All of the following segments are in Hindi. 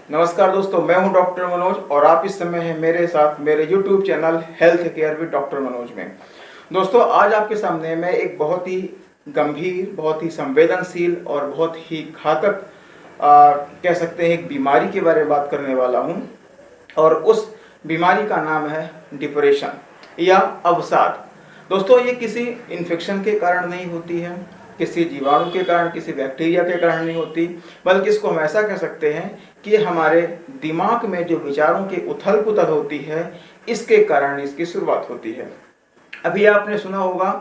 नमस्कार दोस्तों, मैं हूं डॉक्टर मनोज और आप इस समय हैं मेरे साथ मेरे YouTube channel health care with doctor Manoj में। दोस्तों, आज आपके सामने मैं एक बहुत ही गंभीर, बहुत ही संवेदनशील और बहुत ही घातक कह सकते हैं एक बीमारी के बारे में बात करने वाला हूं। और उस बीमारी का नाम है डिप्रेशन या अवसाद। दोस्तों, ये किसी इन्फेक्शन के कारण नहीं होती है, किसी जीवाणु के कारण, किसी बैक्टीरिया के कारण नहीं होती, बल्कि इसको हम ऐसा कह सकते हैं कि हमारे दिमाग में जो विचारों की उथल पुथल होती है, इसके कारण इसकी शुरुआत होती है। अभी आपने सुना होगा,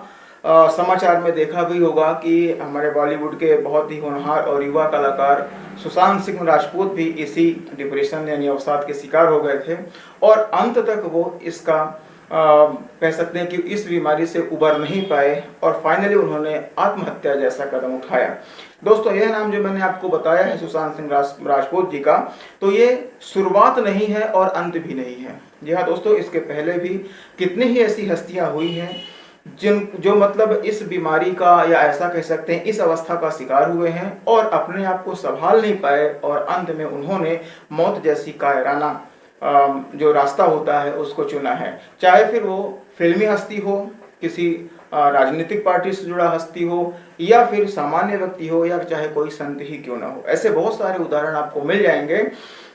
समाचार में देखा भी होगा कि हमारे बॉलीवुड के बहुत ही होनहार और युवा कलाकार सुशांत सिंह राजपूत भी इसी डिप्रेशन यानी अवसाद के शिकार हो गए थे और अंत तक वो इसका कह सकते हैं कि इस बीमारी से उबर नहीं पाए और फाइनली उन्होंने आत्महत्या जैसा कदम उठाया। दोस्तों, यह नाम जो मैंने आपको बताया है सुशांत सिंह राजपूत जी का, तो ये शुरुआत नहीं है और अंत भी नहीं है। जी हाँ दोस्तों, इसके पहले भी कितनी ही ऐसी हस्तियां हुई हैं जो मतलब इस बीमारी का या ऐसा कह सकते हैं इस अवस्था का शिकार हुए हैं और अपने आप को संभाल नहीं पाए और अंत में उन्होंने मौत जैसी कायराना जो रास्ता होता है उसको चुना है। चाहे फिर वो फिल्मी हस्ती हो, किसी राजनीतिक पार्टी से जुड़ा हस्ती हो, या फिर सामान्य व्यक्ति हो, या चाहे कोई संत ही क्यों ना हो। ऐसे बहुत सारे उदाहरण आपको मिल जाएंगे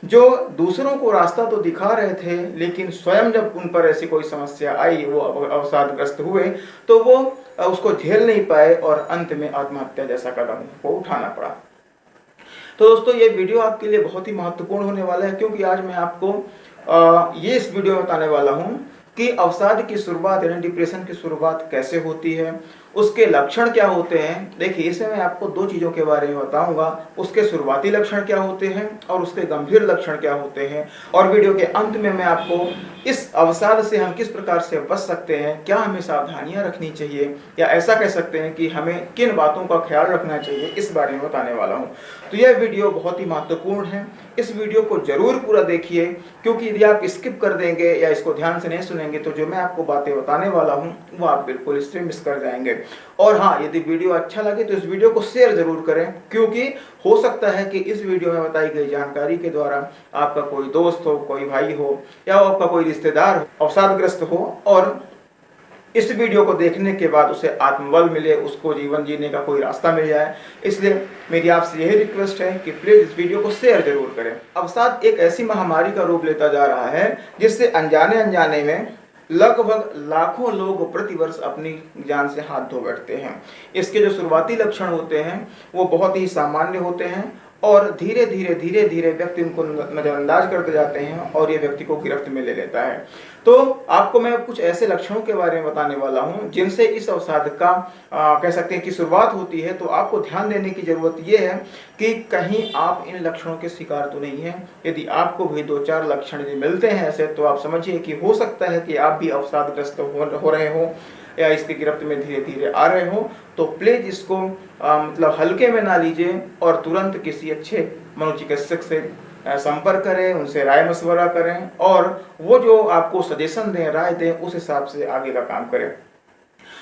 जो दूसरों को रास्ता तो दिखा रहे थे, लेकिन स्वयं जब उन पर ऐसी कोई समस्या आई, वो अवसादग्रस्त हुए, तो वो उसको झेल नहीं पाए और अंत में आत्महत्या जैसा कदम को उठाना पड़ा। तो दोस्तों, ये वीडियो आपके लिए बहुत ही महत्वपूर्ण होने वाला है, क्योंकि आज मैं आपको ये इस वीडियो में बताने वाला हूं कि अवसाद की शुरुआत यानी डिप्रेशन की शुरुआत कैसे होती है, उसके लक्षण क्या होते हैं। देखिए, इसमें मैं आपको दो चीज़ों के बारे में बताऊंगा, उसके शुरुआती लक्षण क्या होते हैं और उसके गंभीर लक्षण क्या होते हैं। और वीडियो के अंत में मैं आपको इस अवसाद से हम किस प्रकार से बच सकते हैं, क्या हमें सावधानियां रखनी चाहिए, या ऐसा कह सकते हैं कि हमें किन बातों का ख्याल रखना चाहिए, इस बारे में बताने वाला हूँ। तो यह वीडियो बहुत ही महत्वपूर्ण है, इस वीडियो को जरूर पूरा देखिए, क्योंकि यदि आप स्किप कर देंगे या इसको ध्यान से नहीं सुनेंगे तो जो मैं आपको बातें बताने वाला हूँ वो आप बिल्कुल इससे मिस कर जाएंगे। और हाँ, यदि वीडियो अच्छा लगे तो इस वीडियो को शेयर जरूर करें, क्योंकि हो सकता है कि इस वीडियो में बताई गई जानकारी के द्वारा आपका कोई दोस्त हो, कोई भाई हो, या आपका कोई रिश्तेदार हो अवसादग्रस्त हो और इस वीडियो को देखने के बाद उसे आत्मबल मिले, उसको जीवन जीने का कोई रास्ता मिल जाए। इसलिए मेरी आपसे यही रिक्वेस्ट है कि प्लीज इस वीडियो को शेयर जरूर करें। अवसाद एक ऐसी महामारी का रूप लेता जा रहा है जिससे अनजाने अनजाने में लगभग लाखों लोग प्रतिवर्ष अपनी जान से हाथ धो बैठते हैं। इसके जो शुरुआती लक्षण होते हैं वो बहुत ही सामान्य होते हैं और धीरे धीरे व्यक्ति उनको नजरअंदाज करते जाते हैं और ये व्यक्ति को गिरफ्त में ले लेता है। तो आपको मैं कुछ ऐसे लक्षणों के बारे में बताने वाला हूं जिनसे इस अवसाद का कह सकते हैं कि शुरुआत होती है। तो आपको ध्यान देने की जरूरत ये है कि कहीं आप इन लक्षणों के शिकार तो नहीं है। यदि आपको भी 2-4 लक्षण यदि मिलते हैं ऐसे, तो आप समझिए कि हो सकता है कि आप भी अवसादग्रस्त हो रहे हो या इसकी गिरफ्त में धीरे धीरे आ रहे हो। तो प्लीज इसको मतलब हल्के में ना लीजिए और तुरंत किसी अच्छे मनोचिकित्सक से संपर्क करें, उनसे राय मशवरा करें और वो जो आपको सजेशन दें, राय दें, उस हिसाब से आगे का काम करें।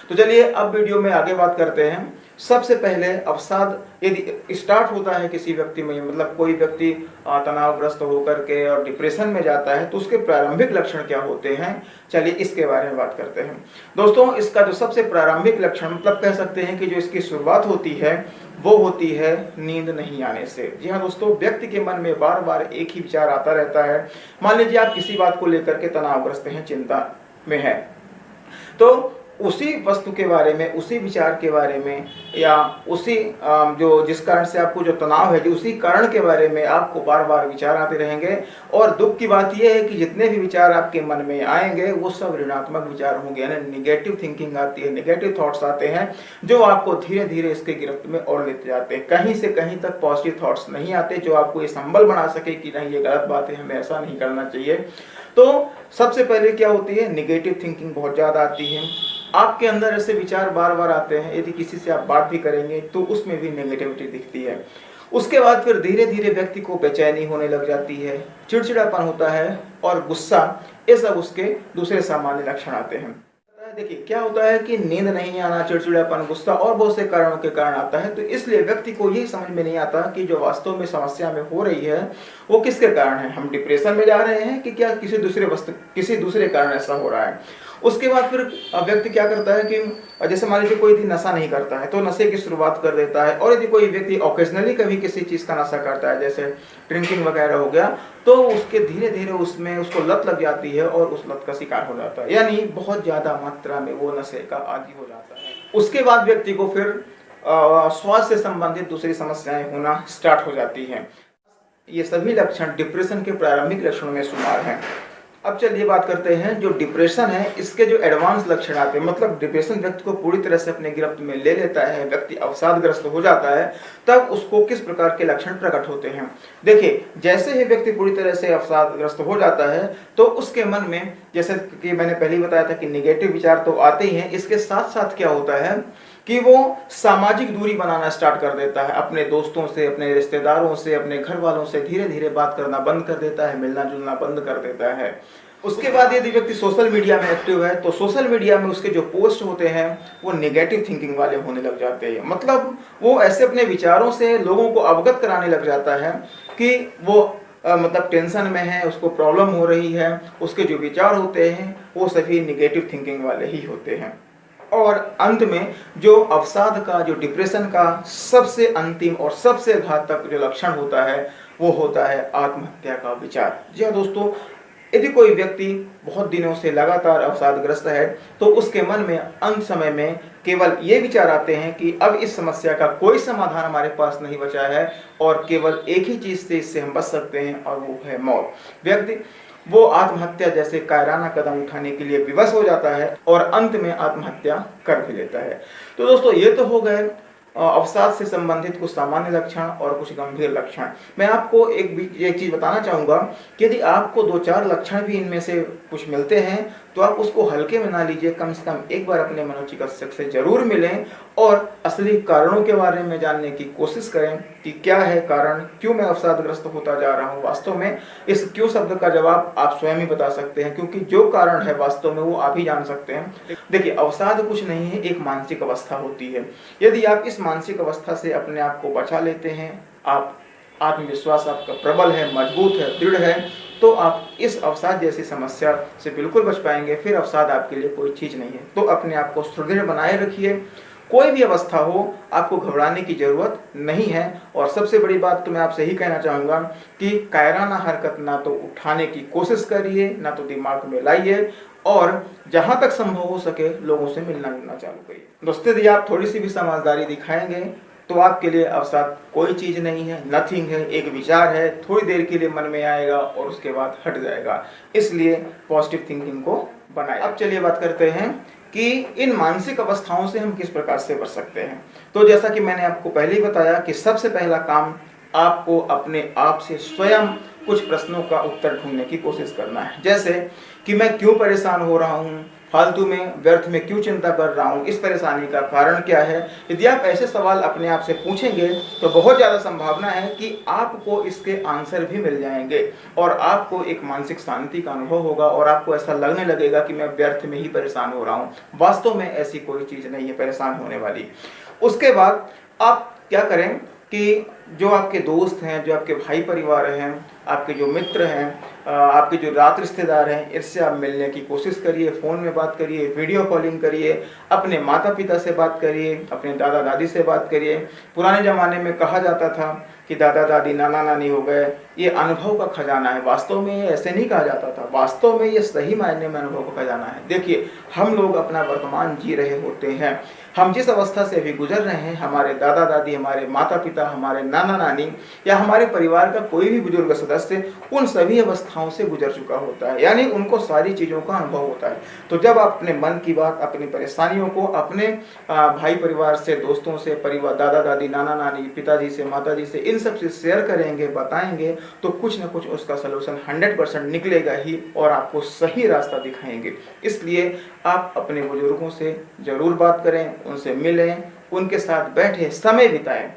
तो चलिए अब वीडियो में आगे बात करते हैं। सबसे पहले अवसाद यदि स्टार्ट होता है किसी व्यक्ति में, मतलब कोई व्यक्ति तनावग्रस्त होकर के और डिप्रेशन में जाता है, तो उसके प्रारंभिक लक्षण क्या होते हैं, चलिए इसके बारे में बात करते हैं। दोस्तों, इसका जो सबसे प्रारंभिक लक्षण मतलब कह सकते हैं कि जो इसकी शुरुआत होती है वो होती है नींद नहीं आने से। जी हाँ दोस्तों, व्यक्ति के मन में बार बार एक ही विचार आता रहता है। मान लीजिए आप किसी बात को लेकर के तनावग्रस्त हैं, चिंता में है, तो उसी वस्तु के बारे में, उसी विचार के बारे में, या उसी जो जिस कारण से आपको जो तनाव है, जो उसी कारण के बारे में आपको बार बार विचार आते रहेंगे। और दुख की बात यह है कि जितने भी विचार आपके मन में आएंगे वो सब ऋणात्मक विचार होंगे, यानी निगेटिव थिंकिंग आती है, निगेटिव थॉट्स आते हैं जो आपको धीरे धीरे इसके गिरफ्त में और लेते जाते हैं। कहीं से कहीं तक पॉजिटिव थॉट्स नहीं आते जो आपको ये संबल बना सके कि नहीं, ये गलत बात है, हमें ऐसा नहीं करना चाहिए। तो सबसे पहले क्या होती है, निगेटिव थिंकिंग बहुत ज़्यादा आती है। आपके अंदर ऐसे विचार बार बार आते हैं, यदि किसी से आप बात भी करेंगे तो उसमें भी नेगेटिविटी दिखती है। उसके बाद फिर धीरे धीरे व्यक्ति को बेचैनी होने लग जाती है, चिड़चिड़ापन होता है और गुस्सा, ये सब उसके दूसरे सामान्य लक्षण आते हैं। देखिए क्या होता है कि नींद नहीं आना, चिड़चिड़ापन, गुस्सा और बहुत से कारणों के कारण आता है। तो इसलिए व्यक्ति को यही समझ में नहीं आता कि जो वास्तव में समस्या में हो रही है वो किसके कारण है। हम डिप्रेशन में जा रहे हैं कि क्या किसी दूसरे कारण ऐसा हो रहा है। उसके बाद फिर व्यक्ति क्या करता है कि जैसे मान लीजिए कोई भी नशा नहीं करता है तो नशे की शुरुआत कर देता है, और यदि कोई व्यक्ति ओकेजनली कभी किसी चीज़ का नशा करता है जैसे ड्रिंकिंग वगैरह हो गया, तो उसके धीरे धीरे उसमें उसको लत लग जाती है और उस लत का शिकार हो जाता है, यानी बहुत ज़्यादा मात्रा में वो नशे का आदी हो जाता है। उसके बाद व्यक्ति को फिर स्वास्थ्य से संबंधित दूसरी समस्याएं होना स्टार्ट हो जाती हैं। ये सभी लक्षण डिप्रेशन के प्रारंभिक लक्षणों में शुमार हैं। अब चलिए बात करते हैं जो डिप्रेशन है इसके जो एडवांस लक्षण आते हैं, मतलब डिप्रेशन व्यक्ति को पूरी तरह से अपने गिरफ्त में ले लेता है, व्यक्ति अवसादग्रस्त हो जाता है, तब उसको किस प्रकार के लक्षण प्रकट होते हैं। देखिए जैसे ही व्यक्ति पूरी तरह से अवसादग्रस्त हो जाता है तो उसके मन में, जैसे कि मैंने पहले ही बताया था कि निगेटिव विचार तो आते ही हैं, इसके साथ साथ क्या होता है कि वो सामाजिक दूरी बनाना स्टार्ट कर देता है, अपने दोस्तों से, अपने रिश्तेदारों से, अपने घर वालों से धीरे धीरे बात करना बंद कर देता है, मिलना जुलना बंद कर देता है। उसके बाद यदि व्यक्ति सोशल मीडिया में एक्टिव है तो सोशल मीडिया में उसके जो पोस्ट होते हैं वो नेगेटिव थिंकिंग वाले होने लग जाते हैं, मतलब वो ऐसे अपने विचारों से लोगों को अवगत कराने लग जाता है कि वो मतलब टेंशन में है, उसको प्रॉब्लम हो रही है, उसके जो विचार होते हैं वो सभी नेगेटिव थिंकिंग वाले ही होते हैं। और अंत में जो अवसाद का, जो डिप्रेशन का सबसे अंतिम और सबसे घातक जो लक्षण होता है वो होता है आत्महत्या का विचार। जी हाँ दोस्तों, यदि कोई व्यक्ति बहुत दिनों से लगातार अवसादग्रस्त है तो उसके मन में अंत समय में केवल ये विचार आते हैं कि अब इस समस्या का कोई समाधान हमारे पास नहीं बचा है और केवल एक ही चीज से इससे हम बच सकते हैं और वो है मौत। व्यक्ति वो आत्महत्या जैसे कायराना कदम उठाने के लिए विवश हो जाता है और अंत में आत्महत्या कर भी लेता है। तो दोस्तों ये तो हो गए अवसाद से संबंधित कुछ सामान्य लक्षण और कुछ गंभीर लक्षण। मैं आपको एक चीज बताना चाहूंगा कि यदि आपको 2-4 लक्षण भी इनमें से कुछ मिलते हैं तो आप उसको हल्के में ना लीजिए, कम से कम एक बार अपने मनोचिकित्सक से जरूर मिलें और असली कारणों के बारे में जानने की कोशिश करें कि क्या है कारण, क्यों मैं अवसादग्रस्त होता जा रहा हूँ। वास्तव में इस क्यों शब्द का जवाब आप स्वयं ही बता सकते हैं, क्योंकि जो कारण है वास्तव में वो आप ही जान सकते हैं। देखिए अवसाद कुछ नहीं है, एक मानसिक अवस्था होती है। यदि आप इस मानसिक अवस्था से अपने आप को बचा लेते हैं, आप आत्मविश्वास आपका प्रबल है, मजबूत है, दृढ़ है, तो आप इस अवसाद जैसी समस्या से बिल्कुल बच पाएंगे। फिर अवसाद आपके लिए कोई चीज नहीं है। तो अपने आप को सुदृढ़ बनाए रखिए, कोई भी अवस्था हो आपको घबराने की जरूरत नहीं है। और सबसे बड़ी बात तो मैं आपसे ही कहना चाहूंगा कि कायराना हरकत ना तो उठाने की कोशिश करिए, ना तो दिमाग में लाइए, और जहां तक संभव हो सके लोगों से मिलना जुलना चालू करिए। दोस्तों यदि आप थोड़ी सी भी समझदारी दिखाएंगे तो आपके लिए अवसाद कोई चीज नहीं है, नथिंग है, एक विचार है, थोड़ी देर के लिए मन में आएगा और उसके बाद हट जाएगा। इसलिए पॉजिटिव थिंकिंग को बनाएं। अब चलिए बात करते हैं कि इन मानसिक अवस्थाओं से हम किस प्रकार से बच सकते हैं। तो जैसा कि मैंने आपको पहले ही बताया कि सबसे पहला काम आपको अपने आप से स्वयं कुछ प्रश्नों का उत्तर ढूंढने की कोशिश करना है। जैसे कि मैं क्यों परेशान हो रहा हूँ, फालतू में व्यर्थ में क्यों चिंता कर रहा हूँ, इस परेशानी का कारण क्या है। यदि आप ऐसे सवाल अपने आप से पूछेंगे तो बहुत ज़्यादा संभावना है कि आपको इसके आंसर भी मिल जाएंगे और आपको एक मानसिक शांति का अनुभव होगा और आपको ऐसा लगने लगेगा कि मैं व्यर्थ में ही परेशान हो रहा हूँ। वास्तव में ऐसी कोई चीज़ नहीं है परेशान होने वाली। उसके बाद आप क्या करें कि जो आपके दोस्त हैं, जो आपके भाई परिवार हैं, आपके जो मित्र हैं, आपके जो रात रिश्तेदार हैं, इससे आप मिलने की कोशिश करिए, फ़ोन में बात करिए, वीडियो कॉलिंग करिए, अपने माता पिता से बात करिए, अपने दादा दादी से बात करिए। पुराने ज़माने में कहा जाता था कि दादा दादी नाना नानी हो गए, ये अनुभव का खजाना है। वास्तव में ये ऐसे नहीं कहा जाता था, वास्तव में ये सही मायने में अनुभव का खजाना है। देखिए हम लोग अपना वर्तमान जी रहे होते हैं, हम जिस अवस्था से अभी गुजर रहे हैं, हमारे दादा दादी, हमारे माता पिता, हमारे नाना नानी या हमारे परिवार का कोई भी बुजुर्ग सदस्य उन सभी अवस्थाओं से गुजर चुका होता है, यानी उनको सारी चीज़ों का अनुभव होता है। तो जब आप अपने मन की बात, अपनी परेशानियों को अपने भाई परिवार से, दोस्तों से, परिवार, दादा दादी, नाना नानी, पिताजी से, माताजी से, इन सब से शेयर करेंगे, बताएंगे, तो कुछ ना कुछ उसका सलूशन 100% निकलेगा ही और आपको सही रास्ता दिखाएंगे। इसलिए आप अपने बुजुर्गों से जरूर बात करें, उनसे मिलें, उनके साथ बैठे समय बिताएं।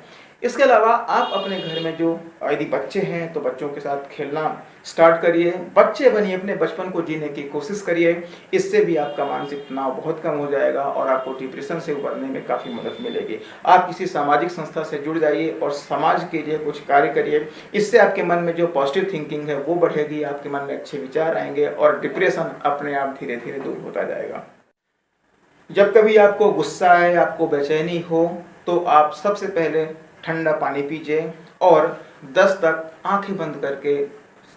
इसके अलावा आप अपने घर में जो यदि बच्चे हैं तो बच्चों के साथ खेलना स्टार्ट करिए, बच्चे बनिए, अपने बचपन को जीने की कोशिश करिए। इससे भी आपका मानसिक तनाव बहुत कम हो जाएगा और आपको डिप्रेशन से उबरने में काफ़ी मदद मिलेगी। आप किसी सामाजिक संस्था से जुड़ जाइए और समाज के लिए कुछ कार्य करिए। इससे आपके मन में जो पॉजिटिव थिंकिंग है वो बढ़ेगी, आपके मन में अच्छे विचार आएंगे और डिप्रेशन अपने आप धीरे धीरे दूर होता जाएगा। जब कभी आपको गुस्सा आए, आपको बेचैनी हो, तो आप सबसे पहले ठंडा पानी पीजिए और 10 तक आंखें बंद करके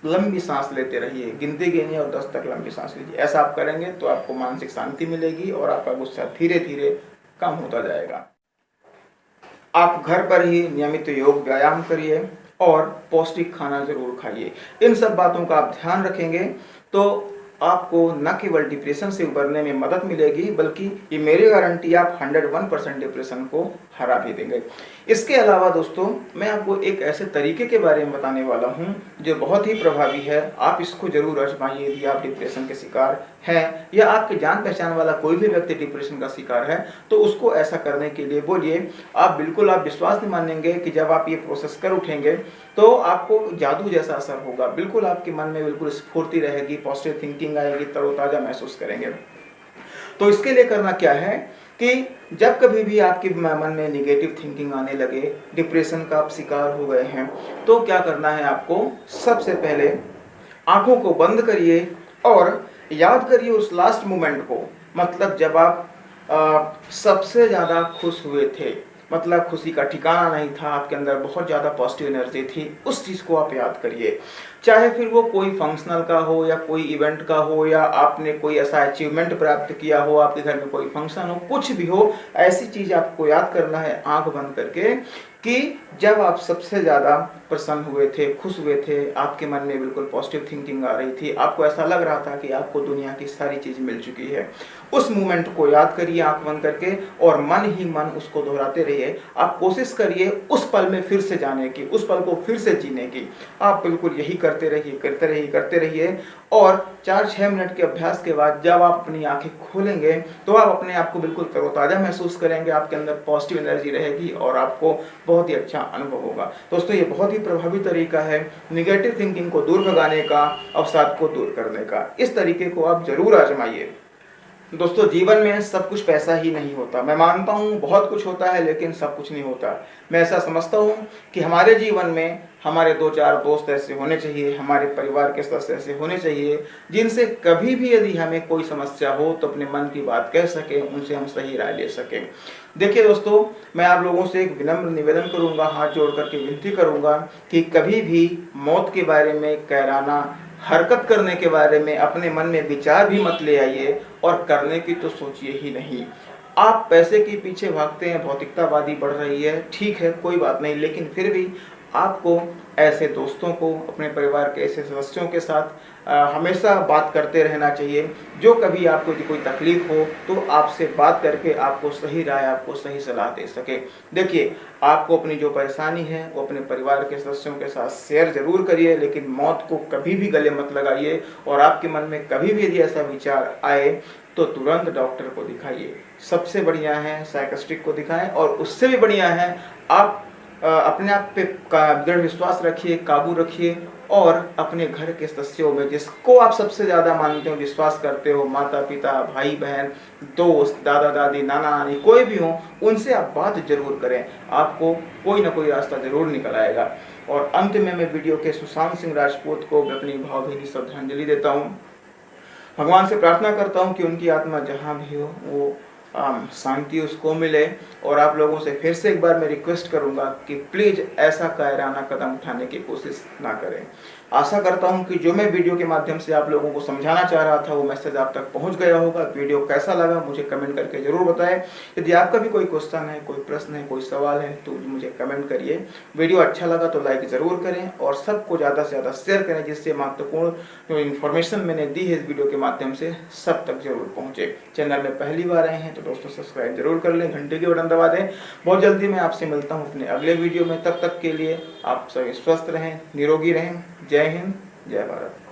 लंबी सांस लेते रहिए। गिनती गिनिए और 10 तक लंबी सांस लीजिए। ऐसा आप करेंगे तो आपको मानसिक शांति मिलेगी और आपका गुस्सा धीरे धीरे कम होता जाएगा। आप घर पर ही नियमित योग व्यायाम करिए और पौष्टिक खाना जरूर खाइए। इन सब बातों का आप ध्यान रखेंगे तो आपको न केवल डिप्रेशन से उबरने में मदद मिलेगी, बल्कि ये मेरी गारंटी, आप 101% डिप्रेशन को हरा भी देंगे। इसके अलावा दोस्तों, मैं आपको एक ऐसे तरीके के बारे में बताने वाला हूं जो बहुत ही प्रभावी है। आप इसको जरूर आजमाइए। यदि आप डिप्रेशन के शिकार हैं या आपके जान पहचान वाला कोई भी व्यक्ति डिप्रेशन का शिकार है तो उसको ऐसा करने के लिए बोलिए। आप विश्वास नहीं मानेंगे कि जब आप ये प्रोसेस कर उठेंगे तो आपको जादू जैसा असर होगा। बिल्कुल आपके मन में बिल्कुल स्फूर्ति रहेगी, पॉजिटिव थिंकिंग आएगी, तरोताजा महसूस करेंगे। तो इसके लिए करना क्या है कि जब कभी भी आपके मन में निगेटिव थिंकिंग आने लगे, डिप्रेशन का आप शिकार हो गए हैं, तो क्या करना है आपको, सबसे पहले आंखों को बंद करिए और याद करिए उस लास्ट मोमेंट को। मतलब जब आप सबसे ज़्यादा खुश हुए थे, मतलब खुशी का ठिकाना नहीं था, आपके अंदर बहुत ज़्यादा पॉजिटिव एनर्जी थी, उस चीज़ को आप याद करिए। चाहे फिर वो कोई फंक्शनल का हो या कोई इवेंट का हो या आपने कोई ऐसा अचीवमेंट प्राप्त किया हो, आपके घर में कोई फंक्शन हो, कुछ भी हो, ऐसी चीज़ आपको याद करना है आंख बंद करके कि जब आप सबसे ज़्यादा प्रसन्न हुए थे, खुश हुए थे, आपके मन में बिल्कुल पॉजिटिव थिंकिंग आ रही थी, आपको ऐसा लग रहा था कि आपको दुनिया की सारी चीज़ मिल चुकी है। उस मोमेंट को याद करिए आंख बंद करके और मन ही मन उसको दोहराते रहिए। आप कोशिश करिए उस पल में फिर से जाने की, उस पल को फिर से जीने की। आप बिल्कुल यही करते रहिए और 4-6 मिनट के अभ्यास के बाद जब आप अपनी आंखें खोलेंगे तो आप अपने आप को बिल्कुल तरोताज़ा महसूस करेंगे। आपके अंदर पॉजिटिव एनर्जी रहेगी और आपको बहुत ही अच्छा अनुभव होगा। दोस्तों, ये बहुत ही प्रभावी तरीका है निगेटिव थिंकिंग को दूर भगाने का, अवसाद को दूर करने का। इस तरीके को आप जरूर आजमाइए। दोस्तों, जीवन में सब कुछ पैसा ही नहीं होता। मैं मानता हूँ बहुत कुछ होता है लेकिन सब कुछ नहीं होता। मैं ऐसा समझता हूँ कि हमारे जीवन में हमारे 2-4 दोस्त ऐसे होने चाहिए, हमारे परिवार के सदस्य ऐसे होने चाहिए जिनसे कभी भी यदि हमें कोई समस्या हो तो अपने मन की बात कह सकें, उनसे हम सही राय ले सकें। देखिए दोस्तों, मैं आप लोगों से एक विनम्र निवेदन करूँगा, हाथ जोड़ करके विनती करूँगा कि कभी भी मौत के बारे में कैराना हरकत करने के बारे में अपने मन में विचार भी मत ले आइए और करने की तो सोचिए ही नहीं। आप पैसे के पीछे भागते हैं, भौतिकतावादी बढ़ रही है, ठीक है, कोई बात नहीं, लेकिन फिर भी आपको ऐसे दोस्तों को, अपने परिवार के ऐसे सदस्यों के साथ हमेशा बात करते रहना चाहिए जो कभी आपको कोई तकलीफ हो तो आपसे बात करके आपको सही राय, आपको सही सलाह दे सके। देखिए, आपको अपनी जो परेशानी है वो अपने परिवार के सदस्यों के साथ शेयर जरूर करिए, लेकिन मौत को कभी भी गले मत लगाइए। और आपके मन में कभी भी यदि ऐसा विचार आए तो तुरंत डॉक्टर को दिखाइए। सबसे बढ़िया है साइकियाट्रिस्ट को दिखाएं और उससे भी बढ़िया है आप अपने आप पे दृढ़ विश्वास रखिए, काबू रखिए और अपने घर के सदस्यों में जिसको आप सबसे ज़्यादा मानते हो, विश्वास करते हो, माता पिता, भाई बहन, दोस्त, दादा दादी, नाना नानी, कोई भी हो, उनसे आप बात जरूर करें। आपको कोई ना कोई रास्ता जरूर निकल आएगा। और अंत में मैं वीडियो के सुशांत सिंह राजपूत को अपनी भावभीनी श्रद्धांजलि देता हूँ। भगवान से प्रार्थना करता हूँ कि उनकी आत्मा जहाँ भी हो वो शांति उसको मिले। और आप लोगों से फिर से एक बार मैं रिक्वेस्ट करूंगा कि प्लीज़ ऐसा कायराना कदम उठाने की कोशिश ना करें। आशा करता हूं कि जो मैं वीडियो के माध्यम से आप लोगों को समझाना चाह रहा था वो मैसेज आप तक पहुंच गया होगा। वीडियो कैसा लगा मुझे कमेंट करके ज़रूर बताएं। यदि आपका भी कोई क्वेश्चन है, कोई प्रश्न है, कोई सवाल है तो मुझे कमेंट करिए। वीडियो अच्छा लगा तो लाइक ज़रूर करें और सबको ज़्यादा से ज़्यादा शेयर करें, जिससे महत्वपूर्ण जो इन्फॉर्मेशन मैंने दी है इस वीडियो के माध्यम से सब तक जरूर पहुँचे। चैनल में पहली बार आए हैं तो दोस्तों सब्सक्राइब जरूर कर लें, घंटे के बटन दबा दें। बहुत जल्दी मैं आपसे मिलता हूँ अपने अगले वीडियो में। तब तक के लिए आप सभी स्वस्थ रहें, निरोगी रहें। जय हिंद, जय भारत।